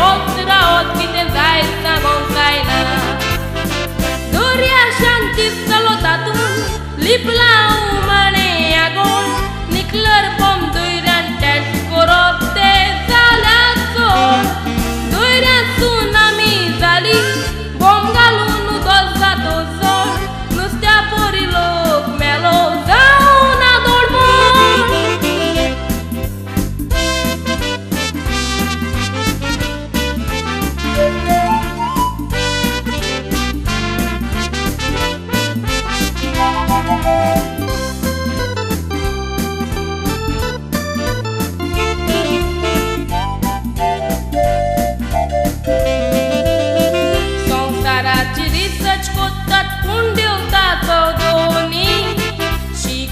outra odbiten zaista gonzaina Doria shanti salotatun lipla umane agon niklar pom doiran tet koropte zalatzon doiran tsunami zali bom galun doza dozor nustea porilok melo zauna dormon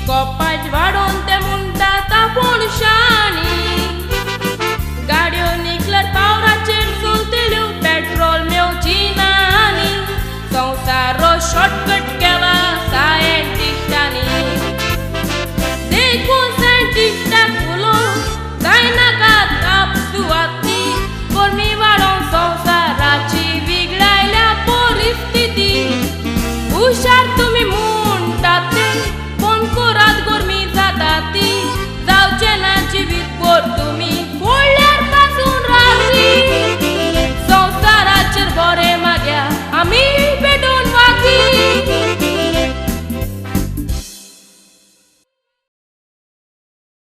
कपाट वाढून ते मुंडा तापोन शानी गाड्यो निकलत पावराचेर चलतल्यो पेट्रोल मेवची नानी संवसारो शॉर्टकट केला सायंटिस्टांनी देखून सायंटिस्टाक उलोवंक जायनाका ताप सुवाती गरमी वाडोवन संवसाराची बिगडायल्या परिस्थिती हुशार तुमी म्हणटात ते कोरात गरमी जाता ती जावचे ना जिवीत भर तुमी